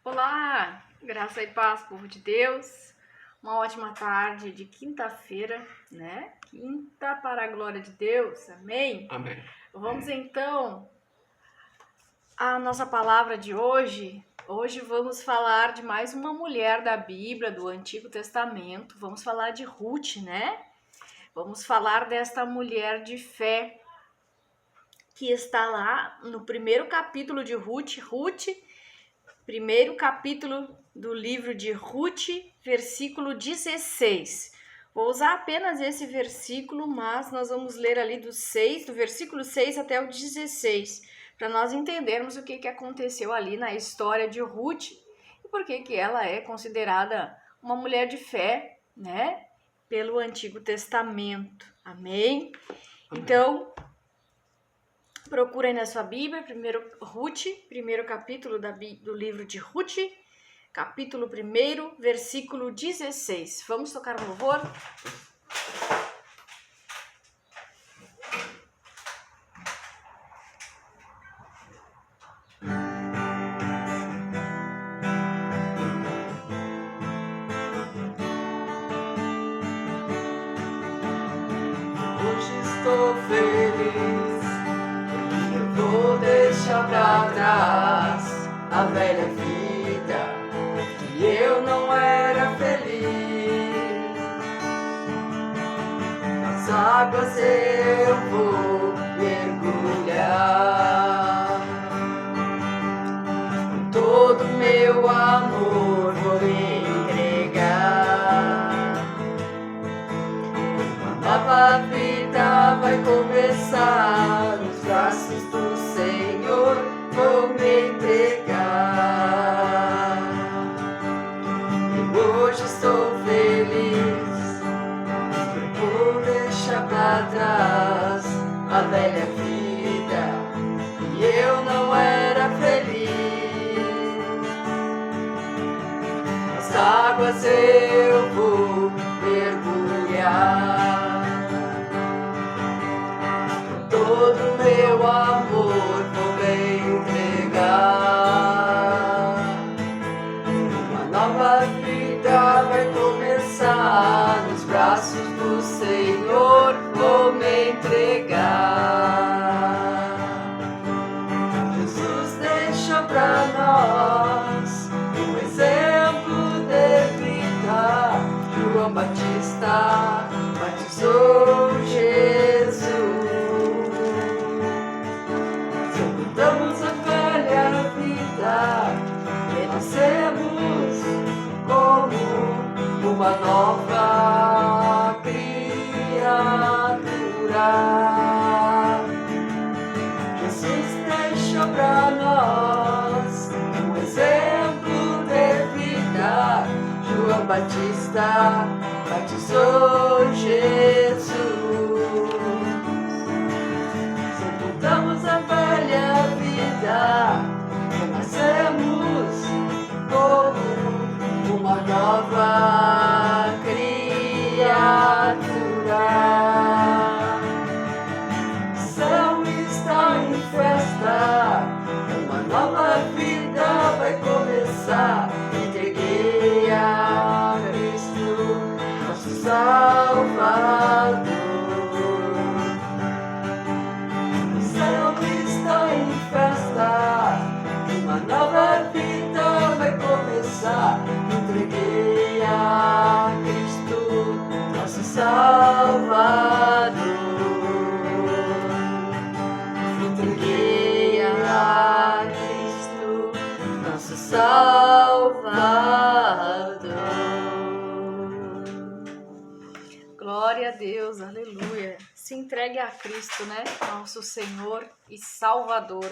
Olá, graça e paz, povo de Deus. Uma ótima tarde de quinta-feira, né? Quinta para a glória de Deus, amém? Amém. Vamos então à nossa palavra de hoje. Hoje vamos falar de mais uma mulher da Bíblia, do Antigo Testamento. Vamos falar de Ruth, né? Vamos falar desta mulher de fé que está lá no primeiro capítulo de Ruth. Primeiro capítulo do livro de Ruth, versículo 16. Vou usar apenas esse versículo, mas nós vamos ler ali do versículo 6 até o 16, para nós entendermos o que aconteceu ali na história de Ruth e por que ela é considerada uma mulher de fé, né? Pelo Antigo Testamento. Amém? Então, procura aí na sua Bíblia, primeiro capítulo do livro de Ruth, capítulo 1, versículo 16. Vamos tocar um louvor? Hoje estou feliz, porque eu vou deixar pra trás a velha vida que eu não era feliz. Nas águas eu vou mergulhar, com todo meu amor vou entregar. Nova vida vai começar, nos braços do Senhor vou me entregar. E hoje estou feliz, eu vou deixar pra trás a velha vida e eu não era feliz. Nas águas eu vou mergulhar, todo meu amor vou me entregar. Uma nova vida vai começar, nos braços do Senhor vou me entregar. Jesus deixou pra nós um exemplo de vida. João Batista batizou Jesus. Sepultamos a velha vida, renascemos como uma nova criatura. Jesus deixou pra nós um exemplo de vida. João Batista batizou Jesus. Sepultamos a velha vida, renascemos como uma nova criatura. O céu está em festa, uma nova vida vai começar. Entreguei a Cristo, nosso Salvador. O céu está em festa, uma nova vida vai começar. Entreguei a Cristo, nosso Salvador. Entreguei a Cristo, nosso Salvador. Glória a Deus, aleluia. Se entregue a Cristo, né? Nosso Senhor e Salvador.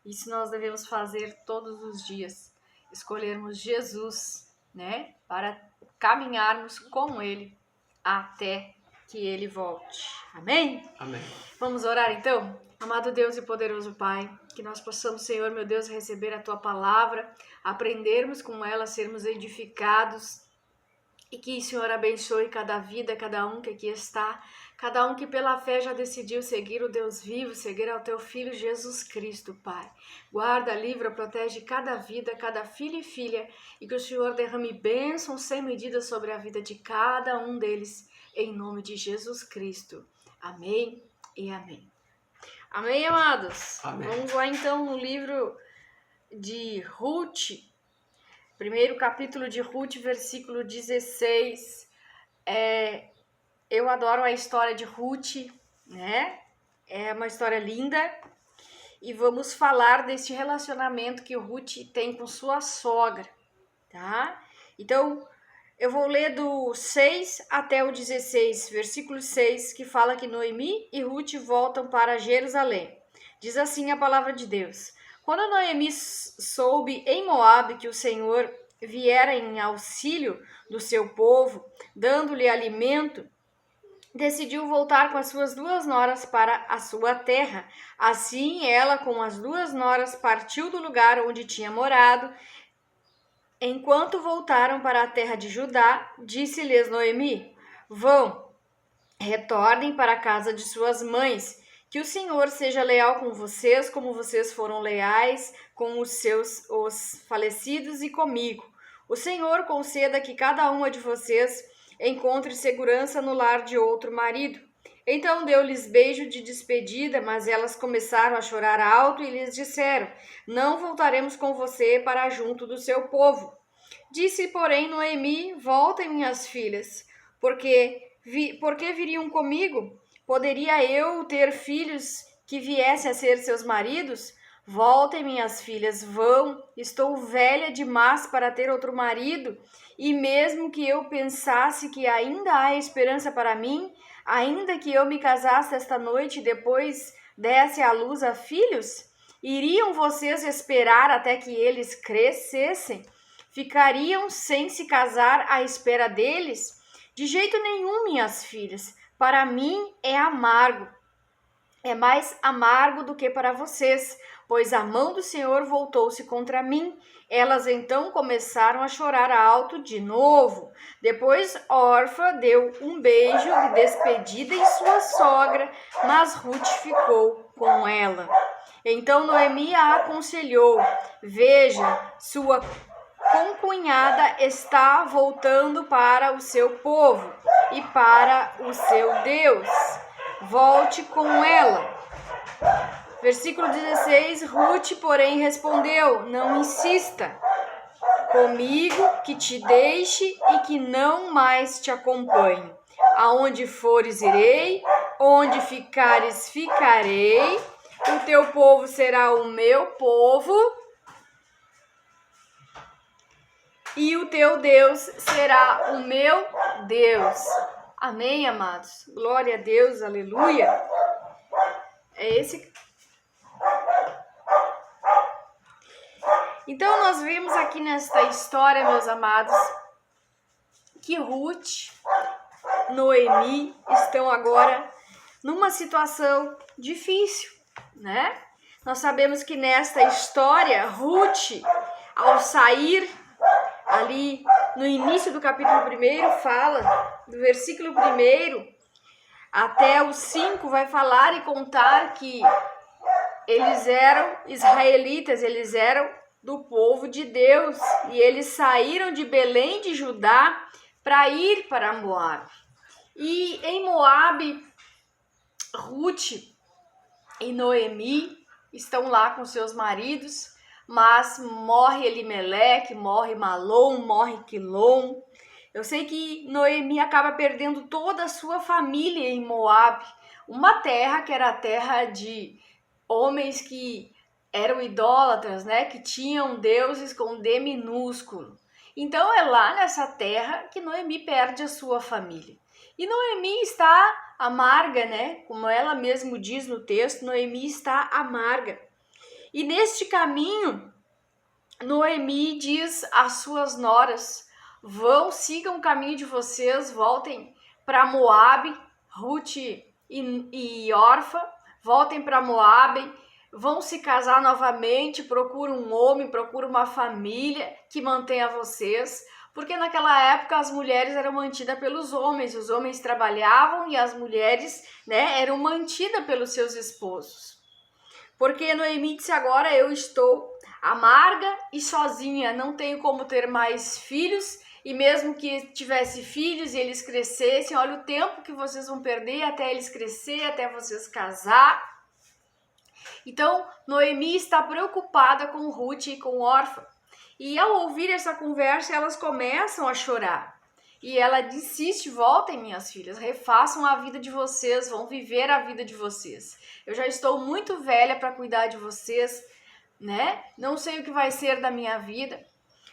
Isso nós devemos fazer todos os dias. Escolhermos Jesus, né? Para caminharmos com Ele até que Ele volte. Amém? Amém. Vamos orar então? Amado Deus e poderoso Pai, que nós possamos, Senhor, meu Deus, receber a Tua palavra, aprendermos com ela, sermos edificados E que o Senhor abençoe cada vida, cada um que aqui está, cada um que pela fé já decidiu seguir o Deus vivo, seguir ao teu Filho Jesus Cristo, Pai. Guarda, livra, protege cada vida, cada filho e filha, e que o Senhor derrame bênçãos sem medida sobre a vida de cada um deles, em nome de Jesus Cristo. Amém e amém. Amém, amados? Amém. Vamos lá então no livro de Ruth. Primeiro capítulo de Ruth, versículo 16. Eu adoro a história de Ruth, né? É uma história linda. E vamos falar desse relacionamento que Ruth tem com sua sogra, tá? Então, eu vou ler do 6 até o 16, versículo 6, que fala que Noemi e Ruth voltam para Jerusalém. Diz assim a palavra de Deus. Quando Noemi soube em Moabe que o Senhor viera em auxílio do seu povo, dando-lhe alimento, decidiu voltar com as suas 2 noras para a sua terra. Assim, ela com as 2 noras partiu do lugar onde tinha morado. Enquanto voltaram para a terra de Judá, disse-lhes Noemi: Vão, retornem para a casa de suas mães. Que o Senhor seja leal com vocês, como vocês foram leais com os falecidos e comigo. O Senhor conceda que cada uma de vocês encontre segurança no lar de outro marido. Então deu-lhes beijo de despedida, mas elas começaram a chorar alto e lhes disseram: Não voltaremos com você para junto do seu povo. Disse, porém, Noemi: Voltem, minhas filhas, porque viriam comigo? Poderia eu ter filhos que viessem a ser seus maridos? Voltem, minhas filhas, vão. Estou velha demais para ter outro marido. E mesmo que eu pensasse que ainda há esperança para mim, ainda que eu me casasse esta noite e depois desse à luz a filhos, iriam vocês esperar até que eles crescessem? Ficariam sem se casar à espera deles? De jeito nenhum, minhas filhas. Para mim é amargo. É mais amargo do que para vocês, pois a mão do Senhor voltou-se contra mim. Elas então começaram a chorar alto de novo. Depois Orfa deu um beijo de despedida em sua sogra, mas Ruth ficou com ela. Então Noemi a aconselhou: Veja, sua concunhada está voltando para o seu povo e para o seu Deus. Volte com ela. Versículo 16, Ruth, porém, respondeu: Não insista comigo que te deixe e que não mais te acompanhe. Aonde fores, irei, onde ficares, ficarei. O teu povo será o meu povo e o teu Deus será o meu Deus. Amém, amados? Glória a Deus, aleluia. Então, nós vemos aqui nesta história, meus amados, que Ruth, Noemi estão agora numa situação difícil, né? Nós sabemos que nesta história, Ruth, ao sair ali no início do capítulo 1, fala, do versículo 1 até o 5, vai falar e contar que eles eram israelitas, eles eram do povo de Deus, e eles saíram de Belém de Judá para ir para Moabe. E em Moabe, Ruth e Noemi estão lá com seus maridos, mas morre Elimeleque, morre Malom, morre Quilom. Eu sei que Noemi acaba perdendo toda a sua família em Moabe, uma terra que era a terra de homens que eram idólatras, né? Que tinham deuses com D minúsculo. Então é lá nessa terra que Noemi perde a sua família. E Noemi está amarga, né? Como ela mesmo diz no texto, Noemi está amarga. E neste caminho, Noemi diz às suas noras: Vão, sigam o caminho de vocês, voltem para Moabe, Ruth e Orfa, voltem para Moabe, vão se casar novamente, procura um homem, procura uma família que mantenha vocês, Porque naquela época as mulheres eram mantidas pelos homens, os homens trabalhavam e as mulheres, né, eram mantidas pelos seus esposos. Porque Noemi disse: agora eu estou amarga e sozinha, não tenho como ter mais filhos, e mesmo que tivesse filhos e eles crescessem, olha o tempo que vocês vão perder até eles crescer, até vocês casar. Então, Noemi está preocupada com Ruth e com Orfa. E ao ouvir essa conversa, elas começam a chorar. E ela insiste: voltem, minhas filhas, refaçam a vida de vocês, vão viver a vida de vocês. Eu já estou muito velha para cuidar de vocês, né? Não sei o que vai ser da minha vida.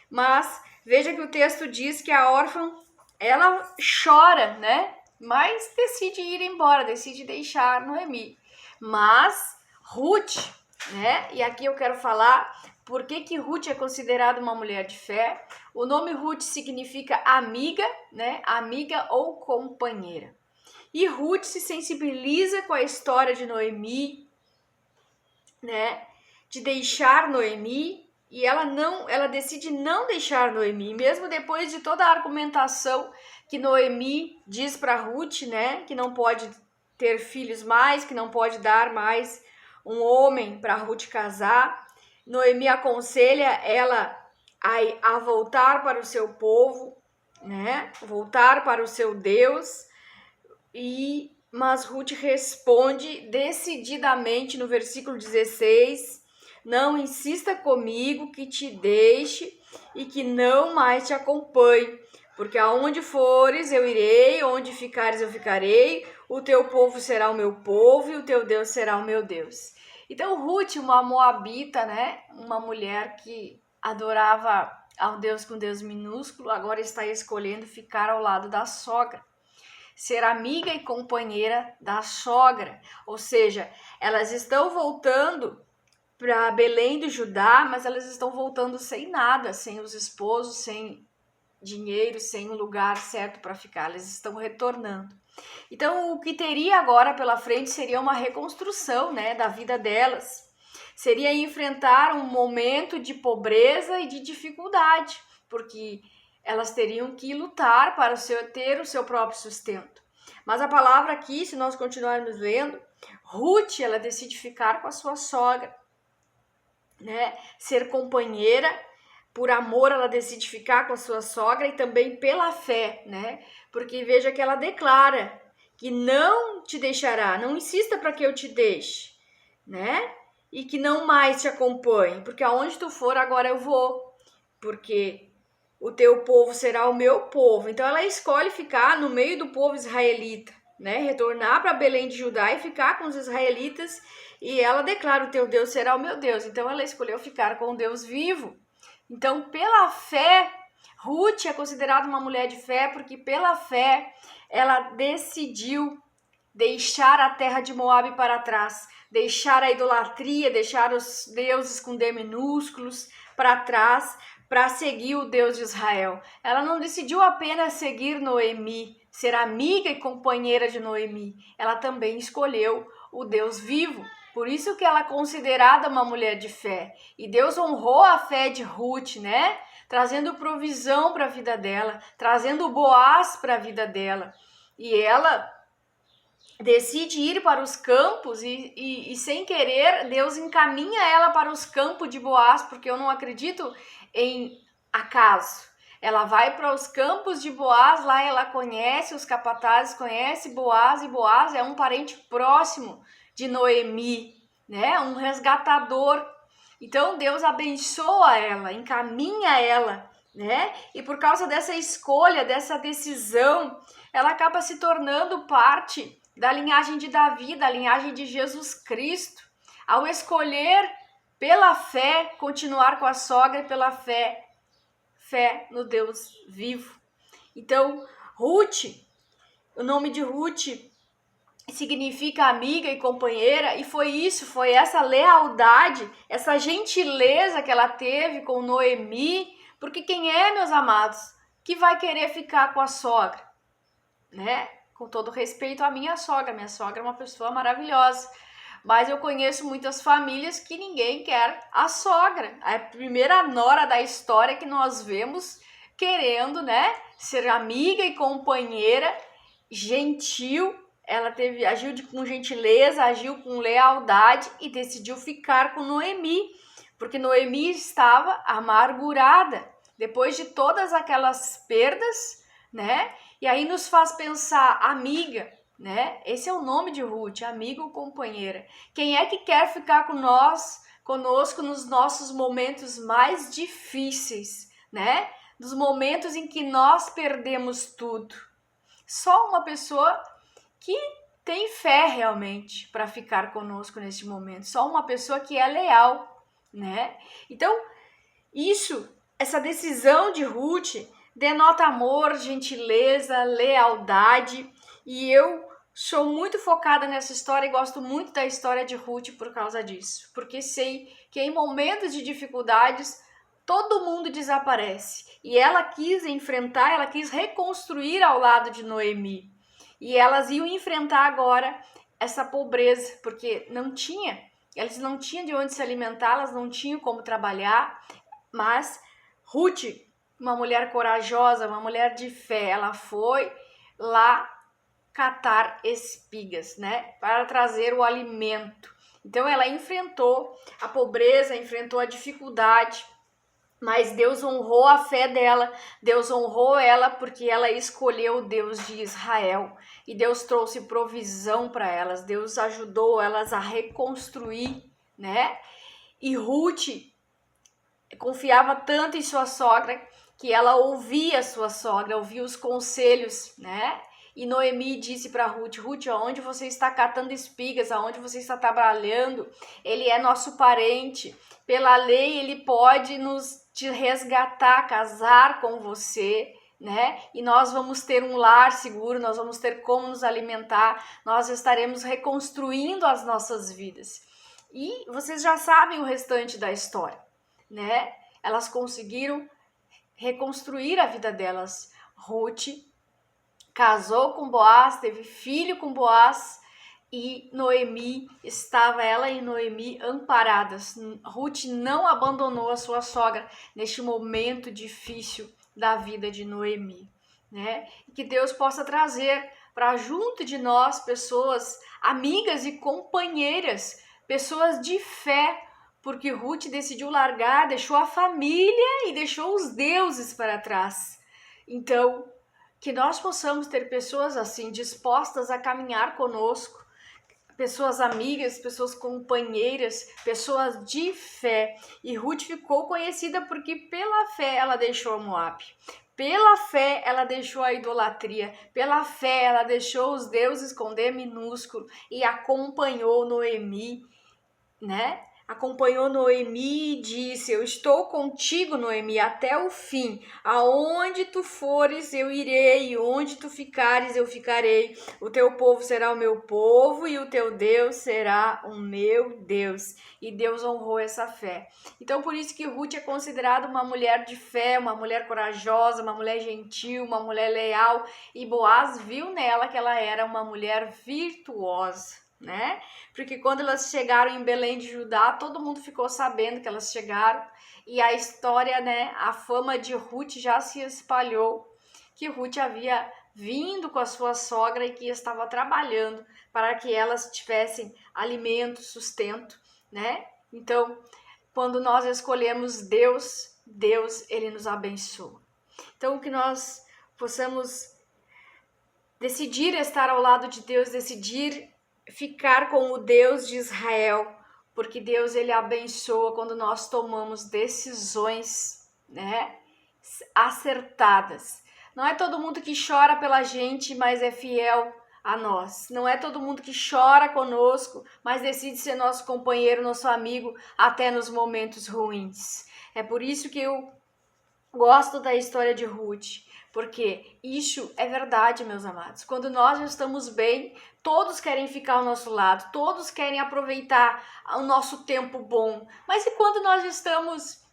Mas veja que o texto diz que a órfã, ela chora, né? Mas decide ir embora, decide deixar Noemi. Mas Ruth, né? E aqui eu quero falar por que Ruth é considerada uma mulher de fé. O nome Ruth significa amiga, né? Amiga ou companheira. E Ruth se sensibiliza com a história de Noemi, né? De deixar Noemi, e ela decide não deixar Noemi, mesmo depois de toda a argumentação que Noemi diz para Ruth, né? Que não pode ter filhos mais, que não pode dar mais um homem para Ruth casar. Noemi aconselha ela a voltar para o seu povo, né? Voltar para o seu Deus. Mas Ruth responde decididamente no versículo 16: não insista comigo que te deixe e que não mais te acompanhe, porque aonde fores eu irei, onde ficares eu ficarei, o teu povo será o meu povo e o teu Deus será o meu Deus. Então Ruth, uma moabita, né, uma mulher que adorava ao Deus com Deus minúsculo, agora está escolhendo ficar ao lado da sogra, ser amiga e companheira da sogra. Ou seja, elas estão voltando para Belém do Judá, mas elas estão voltando sem nada, sem os esposos, sem dinheiro, sem um lugar certo para ficar. Elas estão retornando. Então, o que teria agora pela frente seria uma reconstrução, né, da vida delas. Seria enfrentar um momento de pobreza e de dificuldade, porque elas teriam que lutar para ter o seu próprio sustento. Mas a palavra aqui, se nós continuarmos lendo, Ruth, ela decide ficar com a sua sogra, né? Ser companheira, por amor ela decide ficar com a sua sogra e também pela fé, né? Porque veja que ela declara que não te deixará, não insista para que eu te deixe, né? E que não mais te acompanhe, porque aonde tu for agora eu vou, porque o teu povo será o meu povo. Então ela escolhe ficar no meio do povo israelita, né? Retornar para Belém de Judá e ficar com os israelitas. E ela declara: o teu Deus será o meu Deus. Então ela escolheu ficar com o Deus vivo. Então, pela fé, Ruth é considerada uma mulher de fé, porque pela fé ela decidiu deixar a terra de Moabe para trás, deixar a idolatria, deixar os deuses com D minúsculos para trás, para seguir o Deus de Israel. Ela não decidiu apenas seguir Noemi, ser amiga e companheira de Noemi. Ela também escolheu o Deus vivo. Por isso que ela é considerada uma mulher de fé. E Deus honrou a fé de Ruth, né? Trazendo provisão para a vida dela, trazendo Boaz para a vida dela. E ela decide ir para os campos e sem querer, Deus encaminha ela para os campos de Boaz, porque eu não acredito em acaso. Ela vai para os campos de Boaz, lá ela conhece os capatazes, conhece Boaz, e Boaz é um parente próximo de Noemi, né? Um resgatador. Então Deus abençoa ela, encaminha ela, né? E por causa dessa escolha, dessa decisão, ela acaba se tornando parte da linhagem de Davi, da linhagem de Jesus Cristo, ao escolher pela fé continuar com a sogra e pela fé no Deus vivo. Então, Ruth, o nome de Ruth significa amiga e companheira, e foi essa lealdade, essa gentileza que ela teve com Noemi, porque quem é, meus amados, que vai querer ficar com a sogra, né? Com todo respeito à minha sogra é uma pessoa maravilhosa, mas eu conheço muitas famílias que ninguém quer a sogra. A primeira nora da história que nós vemos querendo, né, ser amiga e companheira, gentil. Ela agiu com gentileza, agiu com lealdade e decidiu ficar com Noemi, porque Noemi estava amargurada depois de todas aquelas perdas, né? E aí nos faz pensar, amiga, né? Esse é o nome de Ruth, amiga ou companheira. Quem é que quer ficar conosco nos nossos momentos mais difíceis, né? Nos momentos em que nós perdemos tudo. Só uma pessoa que tem fé realmente para ficar conosco neste momento. Só uma pessoa que é leal, né? Então, essa decisão de Ruth denota amor, gentileza, lealdade, e eu sou muito focada nessa história e gosto muito da história de Ruth por causa disso, porque sei que em momentos de dificuldades todo mundo desaparece, e ela quis enfrentar, ela quis reconstruir ao lado de Noemi, e elas iam enfrentar agora essa pobreza, porque elas não tinham de onde se alimentar, elas não tinham como trabalhar, mas Ruth, uma mulher corajosa, uma mulher de fé, ela foi lá catar espigas, né, para trazer o alimento. Então ela enfrentou a pobreza, enfrentou a dificuldade, mas Deus honrou a fé dela, Deus honrou ela porque ela escolheu o Deus de Israel e Deus trouxe provisão para elas, Deus ajudou elas a reconstruir, né? E Ruth confiava tanto em sua sogra que ela ouvia sua sogra, ouvia os conselhos, né? E Noemi disse para Ruth, Ruth, aonde você está catando espigas, aonde você está trabalhando, ele é nosso parente, pela lei ele pode te resgatar, casar com você, né? E nós vamos ter um lar seguro, nós vamos ter como nos alimentar, nós estaremos reconstruindo as nossas vidas. E vocês já sabem o restante da história, né? Elas conseguiram reconstruir a vida delas. Ruth casou com Boaz, teve filho com Boaz e Noemi, ela e Noemi amparadas. Ruth não abandonou a sua sogra neste momento difícil da vida de Noemi, né? E que Deus possa trazer para junto de nós pessoas amigas e companheiras, pessoas de fé, porque Ruth decidiu largar, deixou a família e deixou os deuses para trás. Então, que nós possamos ter pessoas assim, dispostas a caminhar conosco, pessoas amigas, pessoas companheiras, pessoas de fé. E Ruth ficou conhecida porque pela fé ela deixou Moabe. Pela fé ela deixou a idolatria, pela fé ela deixou os deuses com D minúsculo e acompanhou Noemi, né? Acompanhou Noemi e disse, eu estou contigo, Noemi, até o fim. Aonde tu fores, eu irei, e onde tu ficares, eu ficarei. O teu povo será o meu povo e o teu Deus será o meu Deus. E Deus honrou essa fé. Então, por isso que Ruth é considerada uma mulher de fé, uma mulher corajosa, uma mulher gentil, uma mulher leal. E Boaz viu nela que ela era uma mulher virtuosa, né? Porque quando elas chegaram em Belém de Judá, todo mundo ficou sabendo que elas chegaram e a história, né, a fama de Ruth já se espalhou, que Ruth havia vindo com a sua sogra e que estava trabalhando para que elas tivessem alimento, sustento, né? Então, quando nós escolhemos Deus, ele nos abençoa. Então, que nós possamos decidir estar ao lado de Deus, decidir ficar com o Deus de Israel, porque Deus ele abençoa quando nós tomamos decisões, né, acertadas. Não é todo mundo que chora pela gente, mas é fiel a nós. Não é todo mundo que chora conosco, mas decide ser nosso companheiro, nosso amigo, até nos momentos ruins. É por isso que eu gosto da história de Ruth, porque isso é verdade, meus amados. Quando nós estamos bem, todos querem ficar ao nosso lado, todos querem aproveitar o nosso tempo bom. Mas e quando nós estamos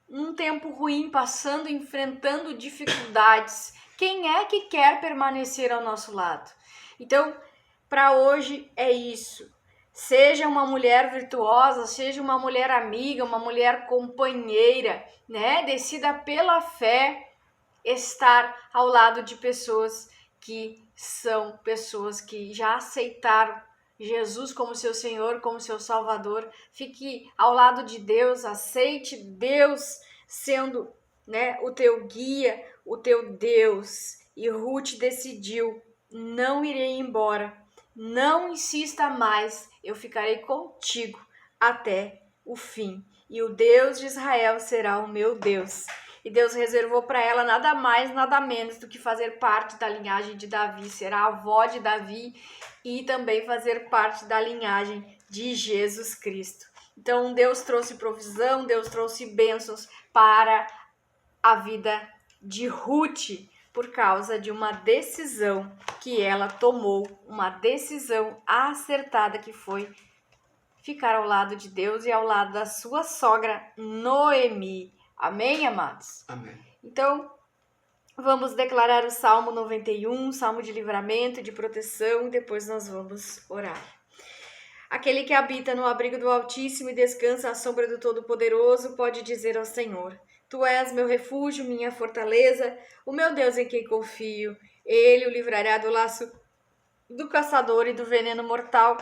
num tempo ruim, passando, enfrentando dificuldades, quem é que quer permanecer ao nosso lado? Então, para hoje é isso. Seja uma mulher virtuosa, seja uma mulher amiga, uma mulher companheira, né? Decida pela fé estar ao lado de pessoas que são pessoas que já aceitaram Jesus como seu Senhor, como seu Salvador. Fique ao lado de Deus, aceite Deus sendo, né, o teu guia, o teu Deus. E Ruth decidiu: não irei embora, não insista mais, eu ficarei contigo até o fim. E o Deus de Israel será o meu Deus. E Deus reservou para ela nada mais, nada menos do que fazer parte da linhagem de Davi, ser a avó de Davi e também fazer parte da linhagem de Jesus Cristo. Então Deus trouxe provisão, Deus trouxe bênçãos para a vida de Ruth por causa de uma decisão que ela tomou, uma decisão acertada que foi ficar ao lado de Deus e ao lado da sua sogra Noemi. Amém, amados? Amém. Então, vamos declarar o Salmo 91, Salmo de livramento e de proteção, e depois nós vamos orar. Aquele que habita no abrigo do Altíssimo e descansa à sombra do Todo-Poderoso pode dizer ao Senhor: Tu és meu refúgio, minha fortaleza, o meu Deus em quem confio. Ele o livrará do laço do caçador e do veneno mortal.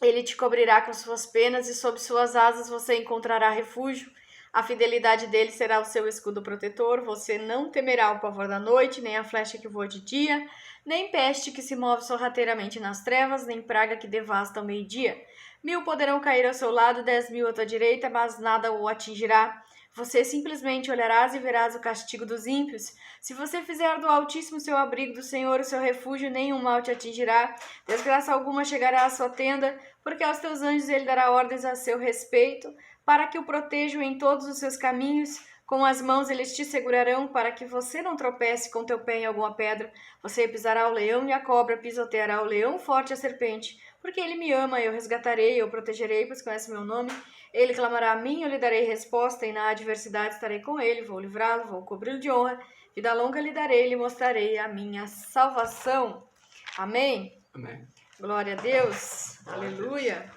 Ele te cobrirá com suas penas e sob suas asas você encontrará refúgio. A fidelidade dele será o seu escudo protetor. Você não temerá o pavor da noite, nem a flecha que voa de dia, nem peste que se move sorrateiramente nas trevas, nem praga que devasta ao meio-dia. 1000 poderão cair ao seu lado, 10.000 à tua direita, mas nada o atingirá. Você simplesmente olharás e verás o castigo dos ímpios. Se você fizer do Altíssimo seu abrigo, do Senhor o seu refúgio, nenhum mal te atingirá. Desgraça alguma chegará à sua tenda, porque aos teus anjos ele dará ordens a seu respeito, para que o protejam em todos os seus caminhos. Com as mãos eles te segurarão, para que você não tropece com teu pé em alguma pedra. Você pisará o leão e a cobra, pisoteará o leão forte e a serpente. Porque ele me ama, eu resgatarei, eu protegerei, pois conhece meu nome. Ele clamará a mim, eu lhe darei resposta, e na adversidade estarei com ele, vou livrá-lo, vou cobri-lo de honra. Vida longa lhe darei, lhe mostrarei a minha salvação. Amém? Amém. Glória a Deus. Aleluia.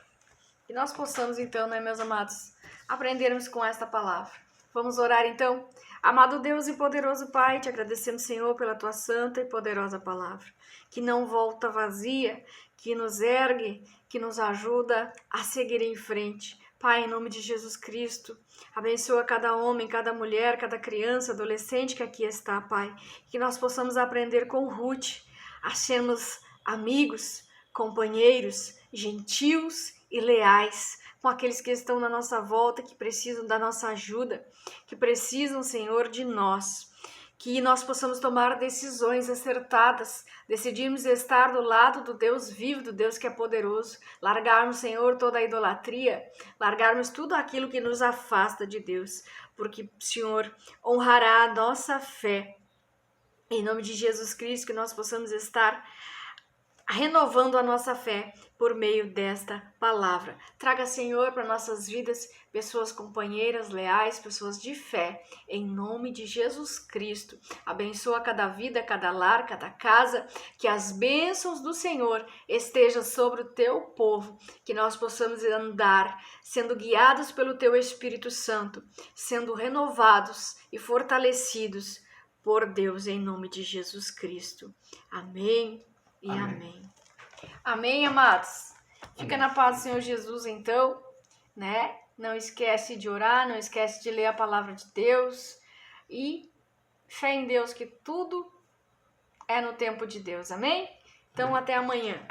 Que nós possamos então, né, meus amados, aprendermos com esta palavra. Vamos orar então? Amado Deus e poderoso Pai, te agradecemos, Senhor, pela tua santa e poderosa palavra, que não volta vazia, que nos ergue, que nos ajuda a seguir em frente. Pai, em nome de Jesus Cristo, abençoa cada homem, cada mulher, cada criança, adolescente que aqui está, Pai. Que nós possamos aprender com Ruth a sermos amigos, companheiros, gentios e leais com aqueles que estão na nossa volta, que precisam da nossa ajuda, que precisam, Senhor, de nós. Que nós possamos tomar decisões acertadas, decidirmos estar do lado do Deus vivo, do Deus que é poderoso, largarmos, Senhor, toda a idolatria, largarmos tudo aquilo que nos afasta de Deus, porque, Senhor, honrará a nossa fé. Em nome de Jesus Cristo, que nós possamos estar renovando a nossa fé por meio desta palavra. Traga, Senhor, para nossas vidas pessoas companheiras, leais, pessoas de fé, em nome de Jesus Cristo. Abençoa cada vida, cada lar, cada casa, que as bênçãos do Senhor estejam sobre o teu povo, que nós possamos andar sendo guiados pelo teu Espírito Santo, sendo renovados e fortalecidos por Deus, em nome de Jesus Cristo. Amém. E amém. Amém, amados? Fica na paz do Senhor Jesus, então, né? Não esquece de orar, não esquece de ler a palavra de Deus e fé em Deus que tudo é no tempo de Deus, amém? Então, até amanhã.